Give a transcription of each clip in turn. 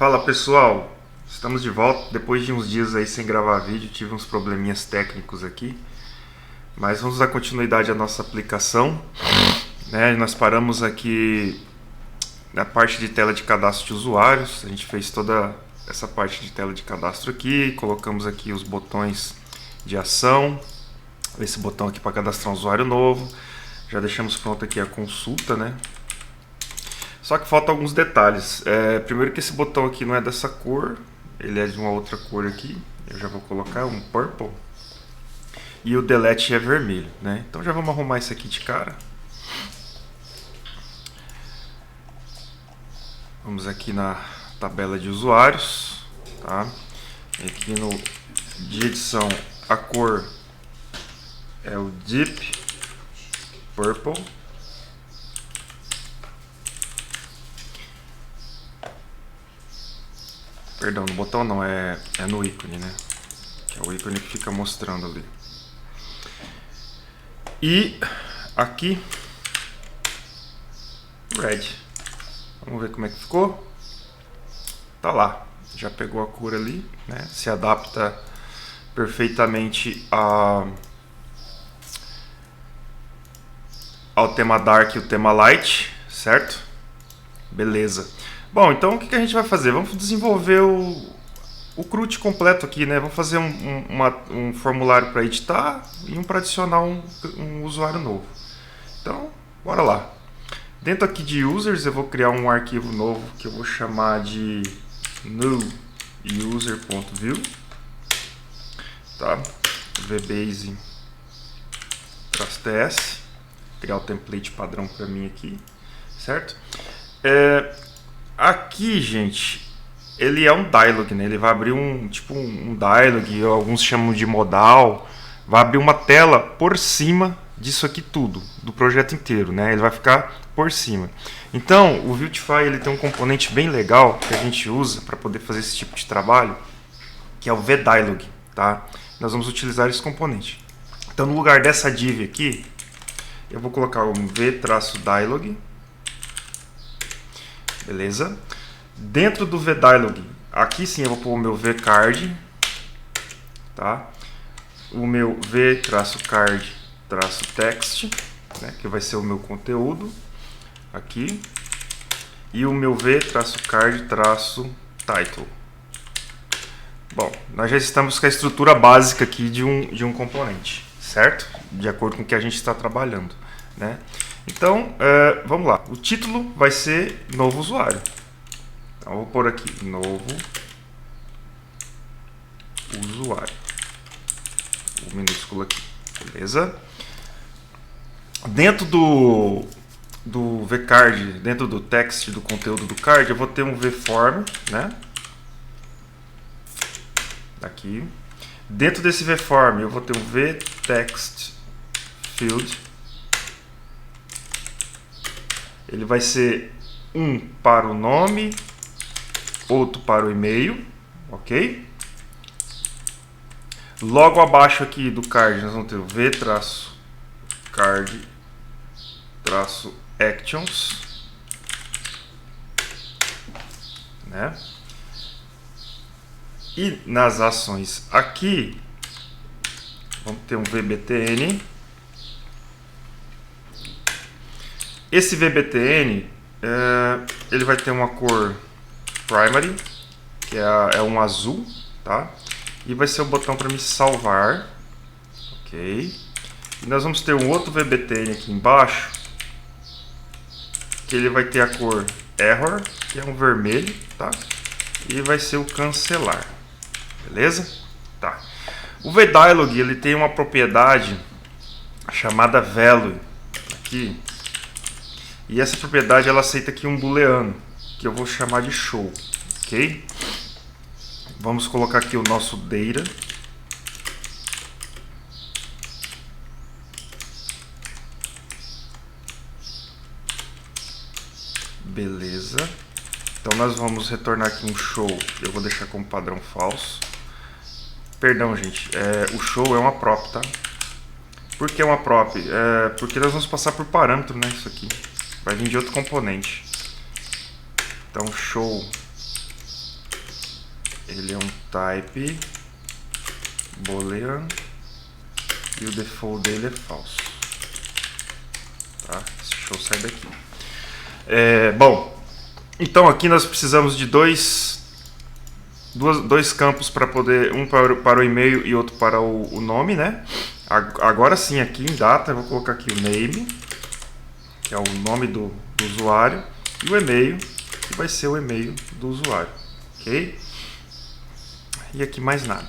Fala pessoal, estamos de volta depois de uns dias aí sem gravar vídeo, tive uns probleminhas técnicos aqui, mas vamos dar continuidade à nossa aplicação, né? Nós paramos aqui na parte de tela de cadastro de usuários, a gente fez toda essa parte de tela de cadastro aqui, colocamos aqui os botões de ação, esse botão aqui para cadastrar um usuário novo, já deixamos pronto aqui a consulta, né? Só que faltam alguns detalhes. Primeiro que esse botão aqui não é dessa cor, ele é de uma outra cor aqui. Eu já vou colocar um purple. E o delete é vermelho, né? Então já vamos arrumar isso aqui de cara. Vamos aqui na tabela de usuários, tá? Aqui no de edição a cor é o Deep Purple. Perdão, no botão não, é no ícone, né? Que é o ícone que fica mostrando ali. E aqui, Red. Vamos ver como é que ficou. Tá lá, já pegou a cor ali, né? Se adapta perfeitamente ao tema Dark e o tema Light, certo? Beleza. Bom, então o que a gente vai fazer? Vamos desenvolver o CRUD completo aqui, né? Vamos fazer um formulário para editar e um para adicionar um usuário novo. Então, bora lá. Dentro aqui de users eu vou criar um arquivo novo que eu vou chamar de new user.view, tá? vbase-ts, criar o template padrão para mim aqui, certo? Aqui, gente, ele é um dialog, né? Ele vai abrir um dialog, alguns chamam de modal, vai abrir uma tela por cima disso aqui tudo, do projeto inteiro, né? Ele vai ficar por cima. Então, o Vuetify ele tem um componente bem legal que a gente usa para poder fazer esse tipo de trabalho, que é o vdialog, tá? Nós vamos utilizar esse componente. Então, no lugar dessa div aqui, eu vou colocar um v-dialog. Beleza? Dentro do vdialog, aqui sim eu vou pôr o meu vcard, tá? O meu v-card-text, né? Que vai ser o meu conteúdo aqui, e o meu v-card-title. Bom, nós já estamos com a estrutura básica aqui de um componente, certo? De acordo com o que a gente está trabalhando, né? Então, vamos lá. O título vai ser novo usuário. Então, eu vou pôr aqui novo usuário. O minúsculo aqui. Beleza? Dentro do vcard, dentro do text do conteúdo do card, eu vou ter um vform, né? Aqui. Dentro desse vform, eu vou ter um vtextField. Ele vai ser um para o nome, outro para o e-mail, ok? Logo abaixo aqui do card, nós vamos ter o v-card-actions, né? E nas ações aqui, vamos ter um vbtn. Esse vbtn, ele vai ter uma cor primary, que é um azul, tá? E vai ser o botão para me salvar, ok? E nós vamos ter um outro vbtn aqui embaixo, que ele vai ter a cor error, que é um vermelho, tá? E vai ser o cancelar, beleza? Tá. O vdialog, ele tem uma propriedade chamada value, aqui. E essa propriedade ela aceita aqui um booleano, que eu vou chamar de show, ok? Vamos colocar aqui o nosso data. Beleza. Então nós vamos retornar aqui um show, eu vou deixar como padrão falso. Perdão, gente, o show é uma prop, tá? Por que uma prop? Porque nós vamos passar por parâmetro, né, isso aqui. Vai vir de outro componente. Então show ele é um type boolean e o default dele é falso. Tá? Esse show sai daqui. Bom, então aqui nós precisamos de dois campos para poder, um para o e-mail e outro para o nome, né? Agora sim, aqui em data, eu vou colocar aqui o name, que é o nome do usuário, e o e-mail, que vai ser o e-mail do usuário, ok? E aqui mais nada.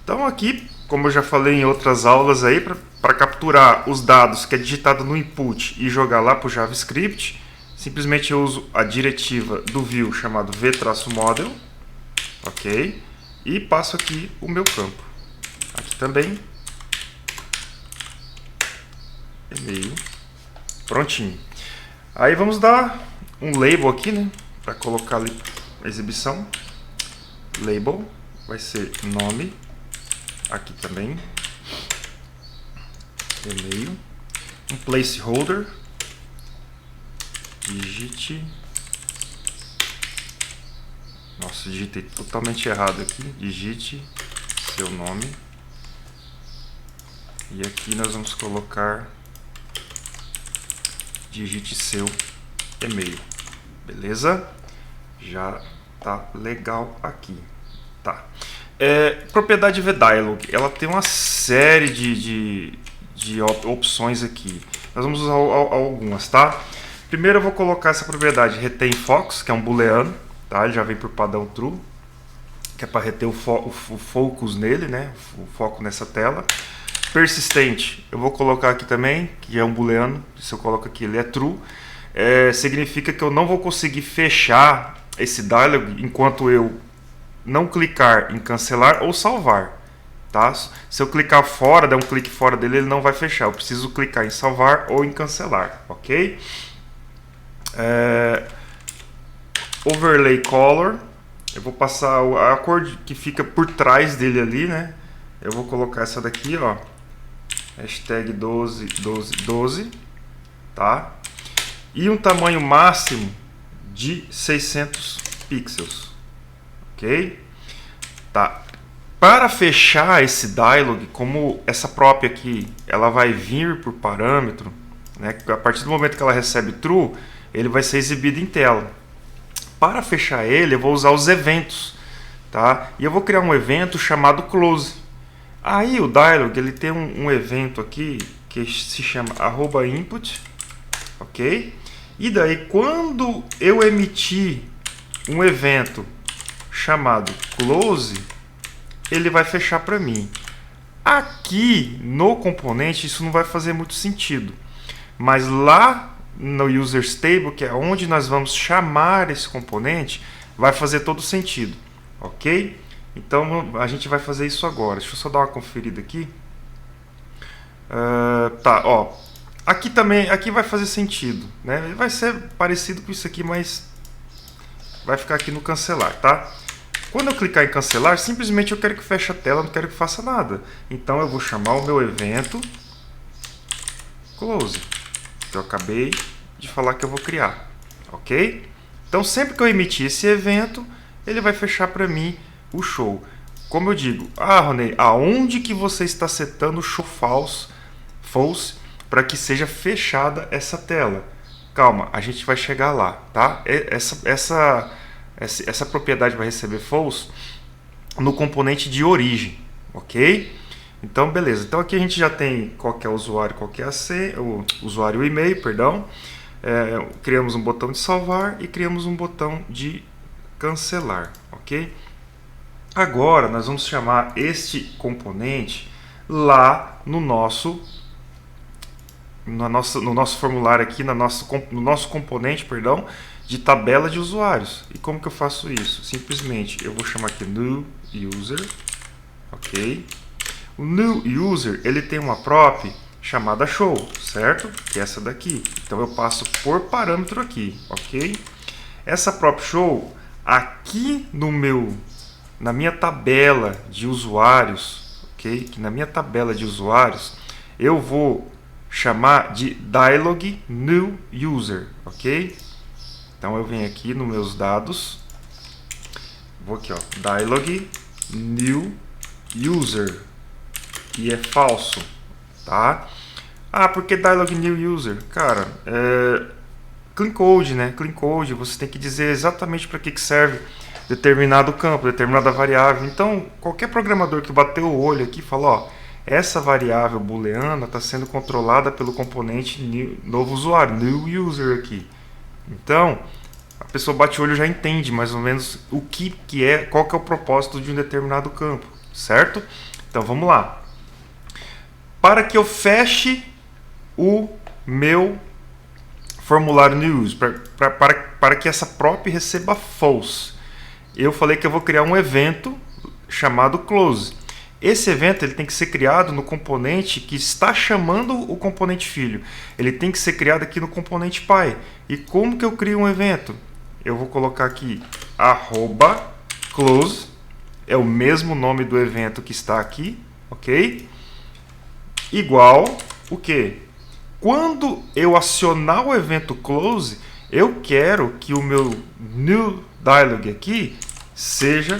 Então aqui, como eu já falei em outras aulas aí, para capturar os dados que é digitado no input e jogar lá para o JavaScript, simplesmente eu uso a diretiva do view chamado v-model, ok? E passo aqui o meu campo. Aqui também, e-mail, prontinho. Aí vamos dar um label aqui, né? Para colocar ali a exibição. Label vai ser nome. Aqui também. E-mail. Um placeholder. Digite. Nossa, digitei totalmente errado aqui. Digite seu nome. E aqui nós vamos colocar digite seu e-mail. Beleza? Já tá legal aqui. Tá. Propriedade vDialog, ela tem uma série de opções aqui. Nós vamos usar algumas, tá? Primeiro eu vou colocar essa propriedade retain focus, que é um booleano, tá? Ele já vem por padrão true, que é para reter o focus nele, né? O foco nessa tela. Persistente, eu vou colocar aqui também, que é um booleano. Se eu coloco aqui, ele é true. Significa que eu não vou conseguir fechar esse dialog enquanto eu não clicar em cancelar ou salvar, tá? Se eu clicar fora, der um clique fora dele, ele não vai fechar. Eu preciso clicar em salvar ou em cancelar, ok? Overlay color, eu vou passar a cor que fica por trás dele ali, né? Eu vou colocar essa daqui, ó, hashtag 1212, tá? E um tamanho máximo de 600 pixels, ok? Tá. Para fechar esse dialog, como essa própria aqui, ela vai vir por parâmetro, né? A partir do momento que ela recebe true, ele vai ser exibido em tela. Para fechar ele, eu vou usar os eventos, tá? E eu vou criar um evento chamado close. Aí o dialog, ele tem um evento aqui que se chama @input, ok? E daí quando eu emitir um evento chamado close, ele vai fechar para mim. Aqui no componente isso não vai fazer muito sentido, mas lá no user stable, que é onde nós vamos chamar esse componente, vai fazer todo sentido, ok? Então a gente vai fazer isso agora. Deixa eu só dar uma conferida aqui. Tá, ó. Aqui também, aqui vai fazer sentido, né? Vai ser parecido com isso aqui, mas vai ficar aqui no cancelar, tá? Quando eu clicar em cancelar, simplesmente eu quero que feche a tela, não quero que faça nada. Então eu vou chamar o meu evento close, que eu acabei de falar que eu vou criar, ok? Então sempre que eu emitir esse evento, ele vai fechar para mim o show. Como eu digo, Ronei, aonde que você está setando o show false para que seja fechada essa tela? Calma, a gente vai chegar lá, tá? Essa propriedade vai receber false no componente de origem, ok? Então, beleza. Então aqui a gente já tem qual que é o usuário, qual que é a senha, o usuário e o e-mail, perdão. Criamos um botão de salvar e criamos um botão de cancelar, ok? Agora nós vamos chamar este componente lá no nosso formulário aqui, no nosso componente, perdão, de tabela de usuários. E como que eu faço isso? Simplesmente eu vou chamar aqui new user, ok? O new user, ele tem uma prop chamada show, certo? Que é essa daqui. Então eu passo por parâmetro aqui, ok? Essa prop show aqui na minha tabela de usuários, ok? Que na minha tabela de usuários eu vou chamar de dialog new user, ok? Então eu venho aqui nos meus dados, vou aqui, ó, dialog new user, e é falso, tá? Ah, por que dialog new user? Cara, clean code, né? Clean code, você tem que dizer exatamente para que serve determinado campo, determinada variável. Então, qualquer programador que bateu o olho aqui fala, ó, essa variável booleana está sendo controlada pelo componente novo usuário, new user aqui. Então, a pessoa bate o olho e já entende mais ou menos o que é, qual que é o propósito de um determinado campo, certo? Então, vamos lá. Para que eu feche o meu formulário new user, para que essa prop receba false, eu falei que eu vou criar um evento chamado close. Esse evento ele tem que ser criado no componente que está chamando o componente filho. Ele tem que ser criado aqui no componente pai. E como que eu crio um evento? Eu vou colocar aqui @close, é o mesmo nome do evento que está aqui, ok? Igual o quê? Quando eu acionar o evento close, eu quero que o meu new dialog aqui seja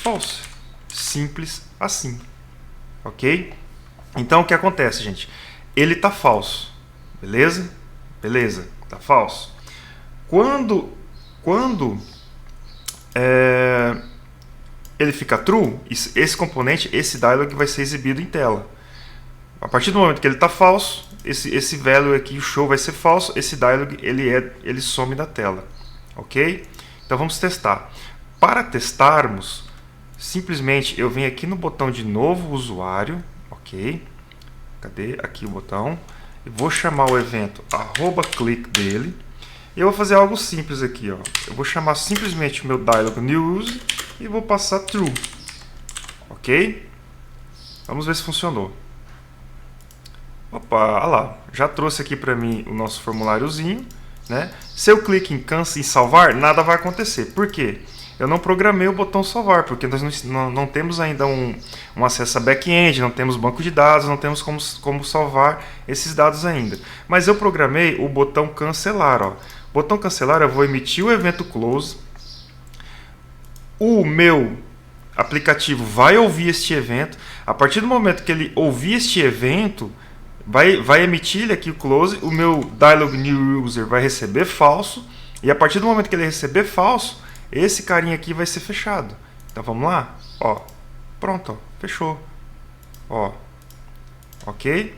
false. Simples assim, ok? Então o que acontece, gente? Ele está falso, beleza? Beleza, está falso. Quando ele fica true, esse componente, esse dialog vai ser exibido em tela. A partir do momento que ele está falso, esse value aqui, o show vai ser falso, esse dialog ele some da tela, ok? Então vamos testar. Para testarmos, simplesmente eu venho aqui no botão de novo usuário, ok? Cadê? Aqui o botão. Eu vou chamar o evento @click dele. E eu vou fazer algo simples aqui, ó. Eu vou chamar simplesmente o meu dialog new user e vou passar true, ok? Vamos ver se funcionou. Opa, olha lá, já trouxe aqui para mim o nosso formuláriozinho, né? Se eu clico em salvar, nada vai acontecer. Por quê? Eu não programei o botão salvar, porque nós não temos ainda um acesso a back-end, não temos banco de dados, não temos como salvar esses dados ainda. Mas eu programei o botão cancelar, ó. O botão cancelar, eu vou emitir o evento close. O meu aplicativo vai ouvir este evento. A partir do momento que ele ouvir este evento, vai emitir ele aqui o close, o meu dialog new user vai receber falso, e a partir do momento que ele receber falso, esse carinha aqui vai ser fechado. Então vamos lá, ó, pronto, ó, fechou, ó, ok?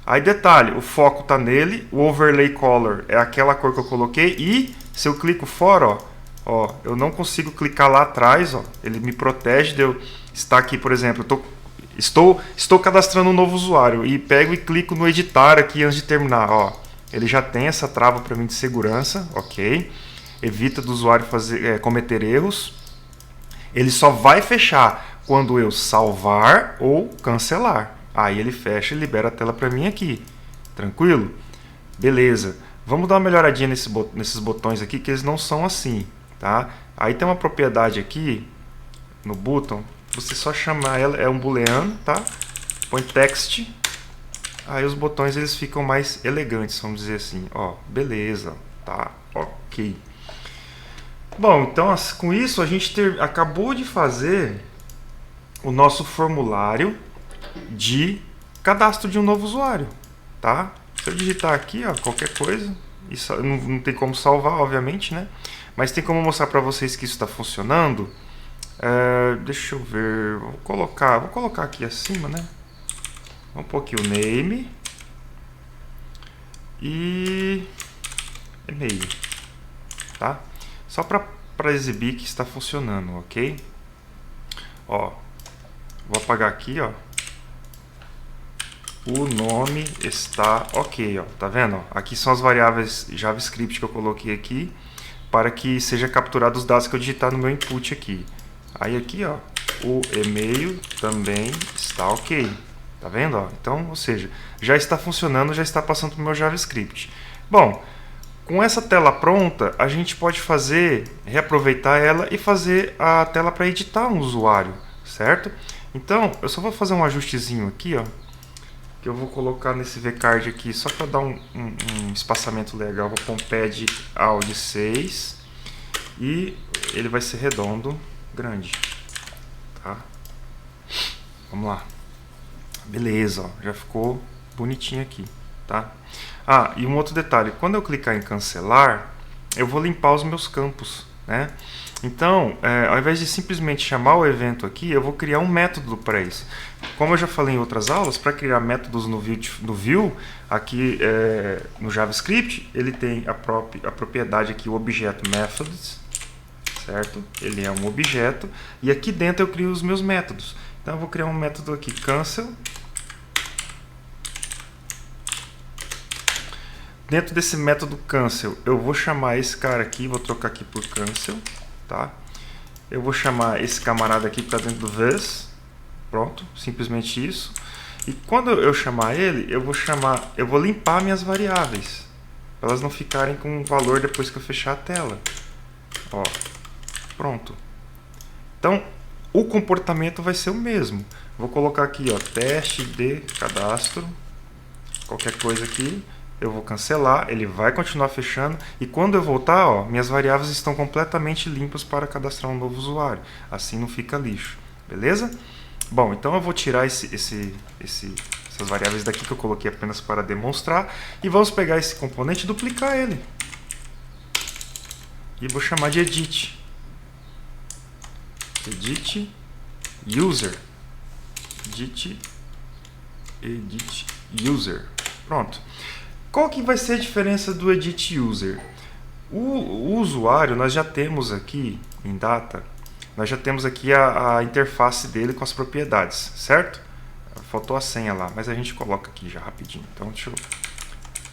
Aí detalhe, o foco tá nele, o overlay color é aquela cor que eu coloquei, e se eu clico fora, ó, eu não consigo clicar lá atrás, ó, ele me protege de eu estar aqui, por exemplo, Estou cadastrando um novo usuário e pego e clico no editar aqui antes de terminar. Ó, ele já tem essa trava para mim de segurança, ok? Evita do usuário cometer erros. Ele só vai fechar quando eu salvar ou cancelar. Aí ele fecha e libera a tela para mim aqui. Tranquilo? Beleza. Vamos dar uma melhoradinha nesses botões aqui, que eles não são assim, tá? Aí tem uma propriedade aqui no button. Você só chamar ela, é um booleano, tá? Põe text, aí os botões eles ficam mais elegantes, vamos dizer assim, ó, beleza, tá, ok. Bom, então com isso a gente acabou de fazer o nosso formulário de cadastro de um novo usuário, tá? Se eu digitar aqui, ó, qualquer coisa, isso não tem como salvar, obviamente, né? Mas tem como mostrar para vocês que isso está funcionando. Deixa eu ver, vou colocar aqui acima, né? Vamos pôr aqui o name e e-mail, tá? Só para exibir que está funcionando, ok? Ó, vou apagar aqui, ó. O nome está ok, ó. Tá vendo? Ó? Aqui são as variáveis JavaScript que eu coloquei aqui para que seja capturado os dados que eu digitar no meu input aqui. Aí aqui, ó, o e-mail também está ok. Tá vendo? Ó? Então, ou seja, já está funcionando, já está passando para o meu JavaScript. Bom, com essa tela pronta, a gente pode reaproveitar ela e fazer a tela para editar um usuário, certo? Então, eu só vou fazer um ajustezinho aqui, ó, que eu vou colocar nesse vcard aqui, só para dar um espaçamento legal. Vou pôr um pad AUD 6 e ele vai ser redondo. grande, tá? Vamos lá. Beleza, ó, já ficou bonitinho aqui, tá? Ah, e um outro detalhe, quando eu clicar em cancelar, eu vou limpar os meus campos, né? Então, ao invés de simplesmente chamar o evento aqui, eu vou criar um método para isso. Como eu já falei em outras aulas, para criar métodos no Vue aqui no JavaScript, ele tem a propriedade aqui, o objeto methods, certo? Ele é um objeto, e aqui dentro eu crio os meus métodos. Então eu vou criar um método aqui, cancel. Dentro desse método cancel, eu vou chamar esse cara aqui, vou trocar aqui por cancel, tá? Eu vou chamar esse camarada aqui que está dentro do this, pronto, simplesmente isso. E quando eu chamar ele, eu vou limpar minhas variáveis, para elas não ficarem com valor depois que eu fechar a tela. Ó, pronto. Então, o comportamento vai ser o mesmo. Vou colocar aqui, ó, teste de cadastro, qualquer coisa aqui. Eu vou cancelar, ele vai continuar fechando, e quando eu voltar, ó, minhas variáveis estão completamente limpas para cadastrar um novo usuário. Assim não fica lixo, beleza? Bom, então eu vou tirar essas variáveis daqui que eu coloquei apenas para demonstrar, e vamos pegar esse componente e duplicar ele. E vou chamar de edit. Edit user. Edit user. Pronto. Qual que vai ser a diferença do edit user? O usuário, nós já temos aqui em data, nós já temos aqui a interface dele com as propriedades, certo? Faltou a senha lá, mas a gente coloca aqui já rapidinho. Então deixa eu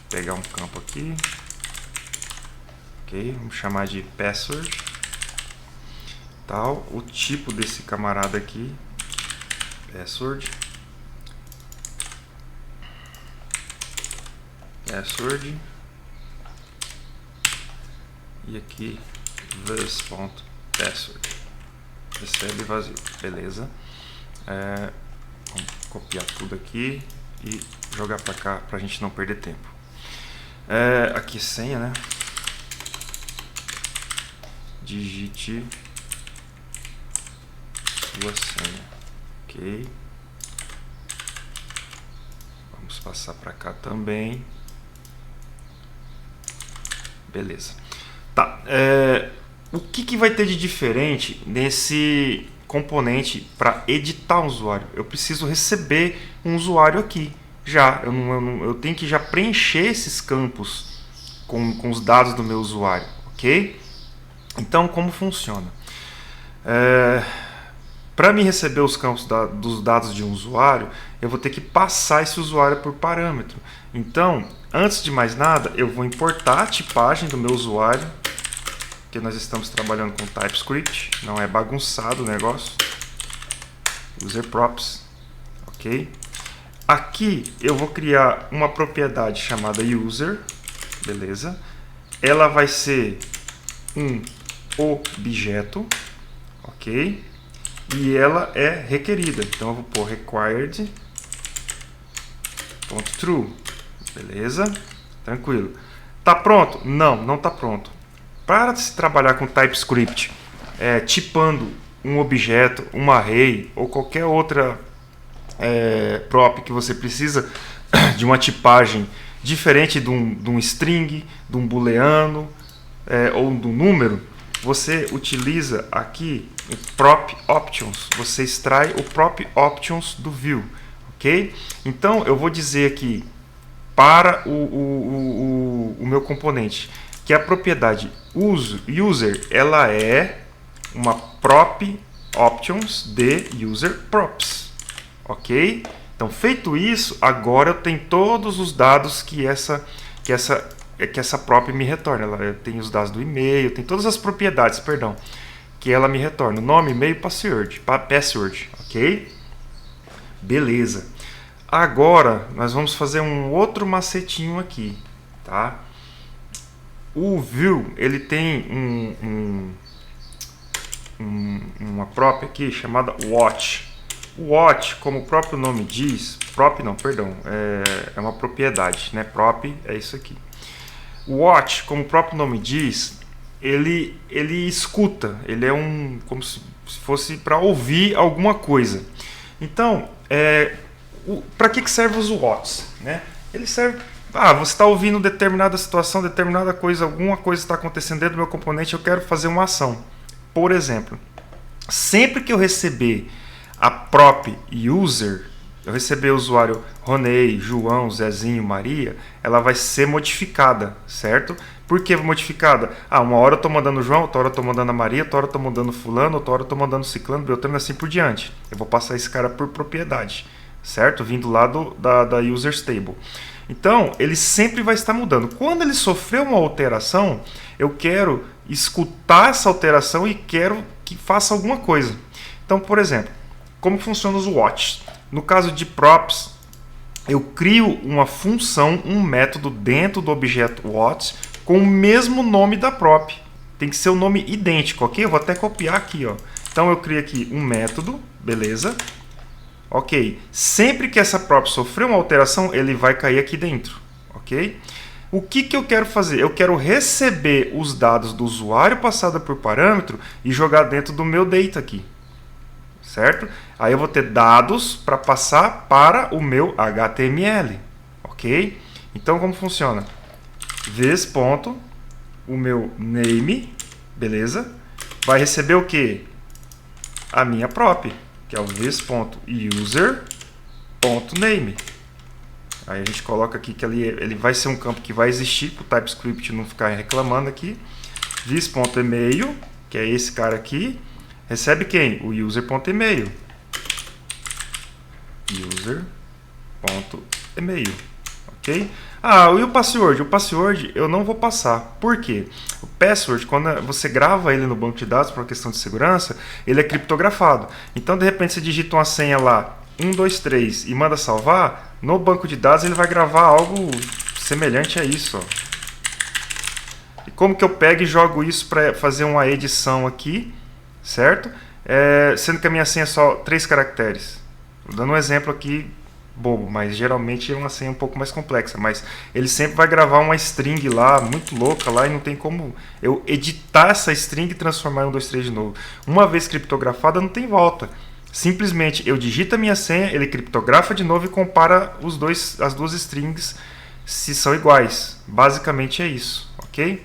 pegar um campo aqui. Ok, vamos chamar de password. Tal, o tipo desse camarada aqui, password. Password, e aqui this.password, recebe vazio, beleza. Vamos copiar tudo aqui e jogar para cá para a gente não perder tempo. Aqui senha, né? Digite sua senha, ok. Vamos passar para cá também. Beleza. Tá. O que vai ter de diferente nesse componente para editar um usuário? Eu preciso receber um usuário aqui. Eu tenho que já preencher esses campos com os dados do meu usuário. Ok? Então, como funciona? Para me receber os campos dos dados de um usuário, eu vou ter que passar esse usuário por parâmetro. Então, antes de mais nada, eu vou importar a tipagem do meu usuário, porque nós estamos trabalhando com TypeScript, não é bagunçado o negócio. User props, ok? Aqui eu vou criar uma propriedade chamada user, beleza? Ela vai ser um objeto, ok? E ela é requerida, então eu vou pôr required.true, beleza? Tranquilo. Tá pronto? Não, não tá pronto. Para se trabalhar com TypeScript, tipando um objeto, um array ou qualquer outra prop que você precisa de uma tipagem diferente de um string, de um booleano ou de um número, você utiliza aqui o prop options, você extrai o prop options do Vue, ok? Então eu vou dizer aqui para o meu componente que a propriedade user ela é uma prop options de user props, ok? Então feito isso, agora eu tenho todos os dados que essa prop me retorna. Ela tem os dados do e-mail, tem todas as propriedades, perdão, que ela me retorna. Nome, e-mail, password, ok? Beleza. Agora, nós vamos fazer um outro macetinho aqui, tá? O Vue, ele tem uma prop aqui chamada watch. O watch, como o próprio nome diz, é uma propriedade, né? Prop é isso aqui. O watch, como o próprio nome diz, ele escuta, ele é como se se fosse para ouvir alguma coisa. Então, para que servem os watts, né? Ele serve... você está ouvindo determinada situação, determinada coisa, alguma coisa está acontecendo dentro do meu componente, eu quero fazer uma ação. Por exemplo, sempre que eu receber a prop user, eu receber o usuário Ronei, João, Zezinho, Maria, ela vai ser modificada, certo? Por que modificada? Uma hora eu estou mandando o João, outra hora eu estou mandando a Maria, outra hora eu estou mandando fulano, outra hora eu estou mandando ciclano, beltrano, assim por diante. Eu vou passar esse cara por propriedade, certo? Vindo lá da user stable. Então, ele sempre vai estar mudando. Quando ele sofrer uma alteração, eu quero escutar essa alteração e quero que faça alguma coisa. Então, por exemplo, como funcionam os watts? No caso de props, eu crio uma função, um método dentro do objeto watts com o mesmo nome da prop. Tem que ser um nome idêntico, ok? Eu vou até copiar aqui, ó. Então eu crio aqui um método, beleza? Ok. Sempre que essa prop sofrer uma alteração, ele vai cair aqui dentro, ok? O que eu quero fazer? Eu quero receber os dados do usuário passado por parâmetro e jogar dentro do meu data aqui. Certo? Aí eu vou ter dados para passar para o meu HTML, ok? Então como funciona? This ponto, o meu name, beleza? Vai receber o que? A minha prop, que é o this.user.name. Aí a gente coloca aqui que ele vai ser um campo que vai existir para o TypeScript não ficar reclamando aqui. This.email, que é esse cara aqui. Recebe quem? O user.email. User.email. Ok? E o password? O password eu não vou passar. Por quê? O password, quando você grava ele no banco de dados por uma questão de segurança, ele é criptografado. Então, de repente, você digita uma senha lá, 123, e manda salvar, no banco de dados ele vai gravar algo semelhante a isso. Ó. E como que eu pego e jogo isso para fazer uma edição aqui? Certo? Sendo que a minha senha é só 3 caracteres. Vou dando um exemplo aqui bobo, mas geralmente é uma senha um pouco mais complexa. Mas ele sempre vai gravar uma string lá, muito louca lá, e não tem como eu editar essa string e transformar em 1, 2, 3 de novo. Uma vez criptografada, não tem volta. Simplesmente eu digito a minha senha, ele criptografa de novo e compara as duas strings se são iguais. Basicamente é isso, ok?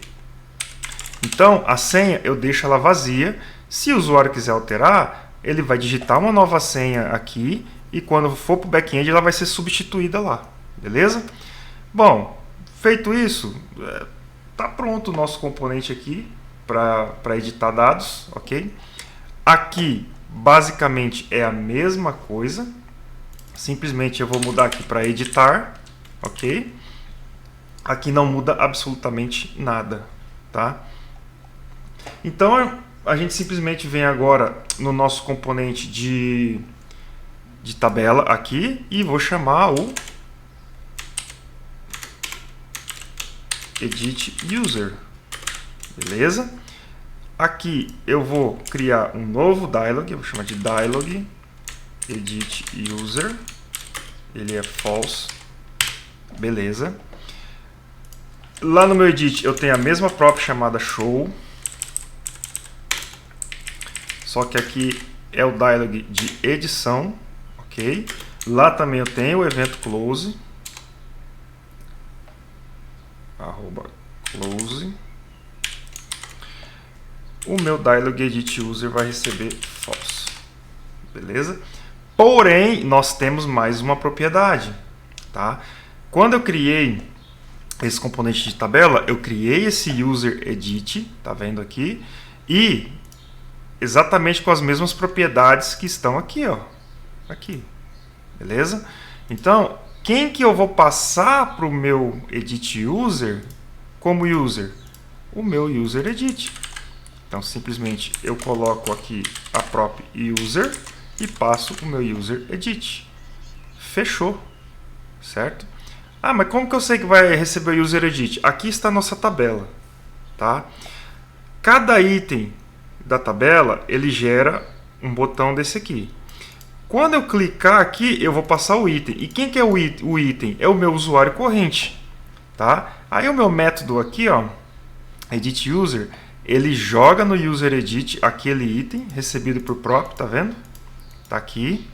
Então, a senha eu deixo ela vazia. Se o usuário quiser alterar, ele vai digitar uma nova senha aqui e quando for para o back-end ela vai ser substituída lá, beleza? Bom, feito isso, tá pronto o nosso componente aqui para editar dados, ok? Aqui, basicamente, é a mesma coisa, simplesmente eu vou mudar aqui para editar, ok? Aqui não muda absolutamente nada, tá? Então, a gente simplesmente vem agora no nosso componente de tabela aqui e vou chamar o edit user, beleza? Aqui eu vou criar um novo dialog, eu vou chamar de dialog edit user, ele é false, beleza? Lá no meu edit eu tenho a mesma prop chamada show, só que aqui é o dialog de edição, ok? Lá também eu tenho o evento close, @close. O meu dialog edit user vai receber false, beleza? Porém, nós temos mais uma propriedade, tá? Quando eu criei esse componente de tabela, eu criei esse user edit, tá vendo aqui? E exatamente com as mesmas propriedades que estão aqui, ó. Aqui, beleza? Então, quem que eu vou passar para o meu edit user como user? O meu user edit. Então, simplesmente eu coloco aqui a prop user e passo o meu user edit. Fechou, certo? Mas como que eu sei que vai receber o user edit? Aqui está a nossa tabela, tá? Cada item da tabela, ele gera um botão desse aqui. Quando eu clicar aqui, eu vou passar o item. E quem que é o item? É o meu usuário corrente, tá? Aí o meu método aqui, ó, edit user, ele joga no user edit aquele item recebido por prop, tá vendo? Tá aqui.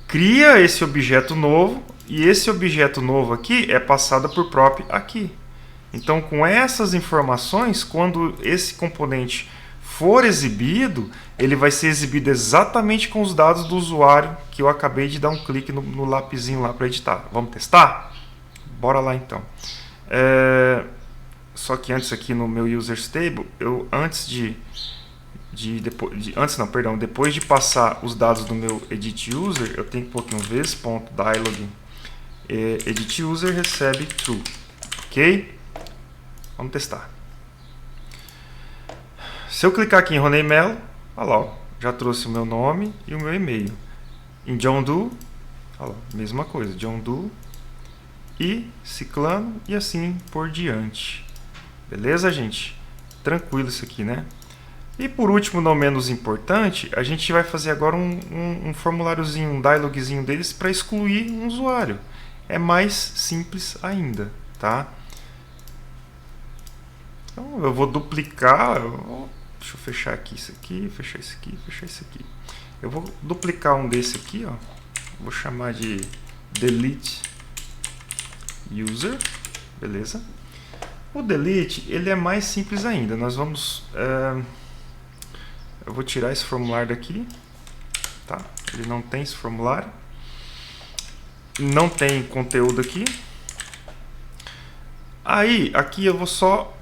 Cria esse objeto novo e esse objeto novo aqui é passado por prop aqui. Então, com essas informações, quando esse componente for exibido, ele vai ser exibido exatamente com os dados do usuário que eu acabei de dar um clique no lapisinho lá para editar. Vamos testar? Bora lá então. Só que antes aqui no meu users table, eu depois de passar os dados do meu edit user, eu tenho que pôr aqui um ves.dialog edit user recebe true. Ok? Vamos testar. Se eu clicar aqui em Ronei Melo, olha lá, ó, já trouxe o meu nome e o meu e-mail. Em John Doe, olha lá, mesma coisa, John Doe e Ciclano e assim por diante. Beleza, gente? Tranquilo isso aqui, né? E por último, não menos importante, a gente vai fazer agora um formuláriozinho, um dialogzinho deles para excluir um usuário. É mais simples ainda, tá? Então eu vou duplicar, deixa eu fechar aqui isso aqui, fechar isso aqui, fechar isso aqui. Eu vou duplicar um desse aqui, ó. Vou chamar de delete user, beleza? O delete, ele é mais simples ainda. Nós vamos, eu vou tirar esse formulário daqui, tá? Ele não tem esse formulário, não tem conteúdo aqui. Aí, aqui eu vou só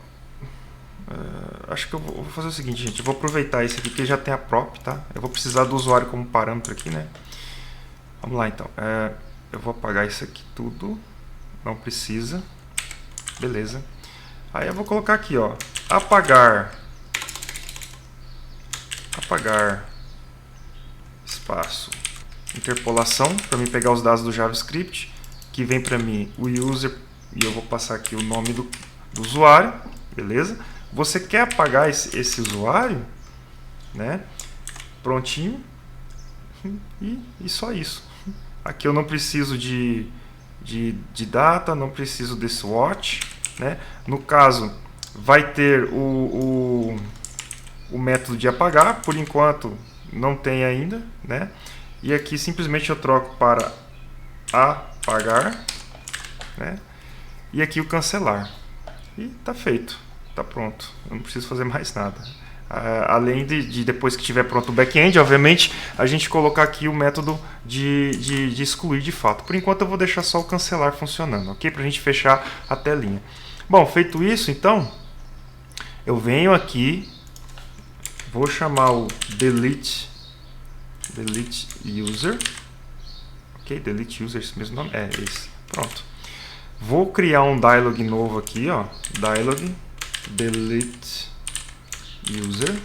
acho que eu vou fazer o seguinte, gente. Eu vou aproveitar esse aqui que já tem a prop, tá? Eu vou precisar do usuário como parâmetro aqui, né? Vamos lá, então. Eu vou apagar isso aqui tudo. Não precisa. Beleza. Aí eu vou colocar aqui, ó. Apagar. Espaço. Interpolação. Para mim pegar os dados do JavaScript. Que vem para mim o user. E eu vou passar aqui o nome do usuário. Beleza? Você quer apagar esse usuário, né? Prontinho. E só isso. Aqui eu não preciso de data, não preciso desse watch, né? No caso, vai ter o método de apagar. Por enquanto, não tem ainda, né? E aqui simplesmente eu troco para apagar, né? E aqui o cancelar. E tá feito. Tá pronto, eu não preciso fazer mais nada. Além de depois que tiver pronto o back-end, obviamente, a gente colocar aqui o método de excluir de fato. Por enquanto eu vou deixar só o cancelar funcionando, ok? Para a gente fechar a telinha. Bom, feito isso, então, eu venho aqui, vou chamar o delete user, ok? Delete user, esse mesmo nome? É esse, pronto. Vou criar um dialog novo aqui, ó, dialog delete user,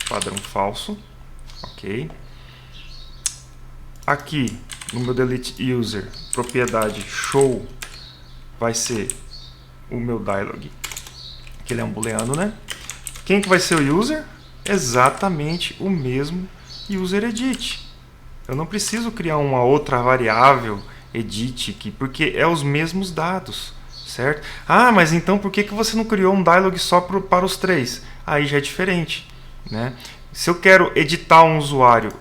padrão falso, ok. Aqui no meu delete user, propriedade show vai ser o meu dialog, que ele é um booleano, né? Quem que vai ser o user? Exatamente o mesmo user edit. Eu não preciso criar uma outra variável edit aqui, porque é os mesmos dados. Certo? Ah, mas então por que você não criou um dialog só para os três? Aí já é diferente, né? Se eu quero editar um usuário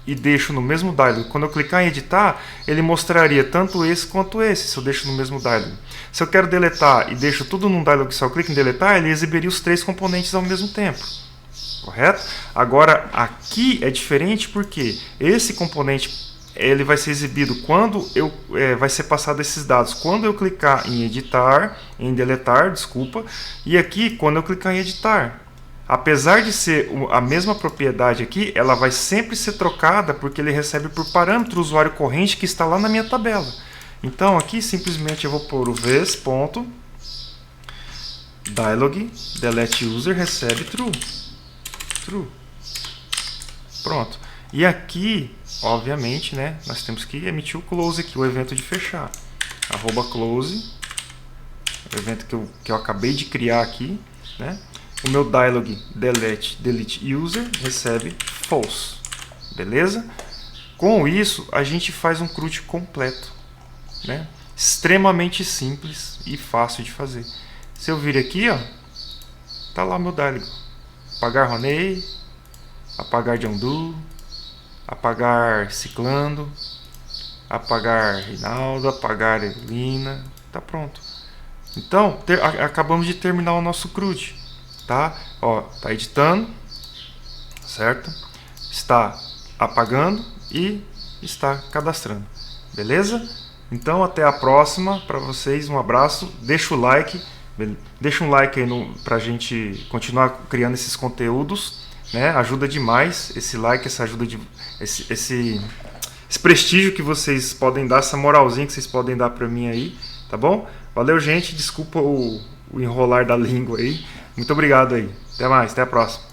e deixo no mesmo dialog, quando eu clicar em editar, ele mostraria tanto esse quanto esse, se eu deixo no mesmo dialog. Se eu quero deletar e deixo tudo num dialog só, eu clico em deletar, ele exibiria os três componentes ao mesmo tempo. Correto? Agora, aqui é diferente porque esse componente ele vai ser exibido quando vai ser passado esses dados quando eu clicar em editar, em deletar, desculpa, e aqui quando eu clicar em editar. Apesar de ser a mesma propriedade aqui, ela vai sempre ser trocada porque ele recebe por parâmetro o usuário corrente que está lá na minha tabela. Então aqui simplesmente eu vou pôr o ves.dialog delete user recebe true. Pronto. E aqui, obviamente, né, nós temos que emitir o close aqui, o evento de fechar. @close, o evento que eu acabei de criar aqui, né? O meu dialog delete user recebe false. Beleza? Com isso, a gente faz um CRUD completo, né? Extremamente simples e fácil de fazer. Se eu vir aqui, ó, Tá lá o meu diálogo. Apagar Ronei, apagar Jandu, apagar Ciclando, apagar Reinaldo, apagar Evelina. Tá pronto. Então, acabamos de terminar o nosso CRUD, tá? Ó, tá editando, certo? Está apagando e está cadastrando, beleza? Então, até a próxima. Para vocês, um abraço. Deixa o like, deixa um like aí pra gente continuar criando esses conteúdos, né? Ajuda demais esse like, essa ajuda de esse prestígio que vocês podem dar, essa moralzinha que vocês podem dar pra mim aí, tá bom? Valeu, gente. Desculpa o enrolar da língua aí. Muito obrigado aí. Até mais, até a próxima.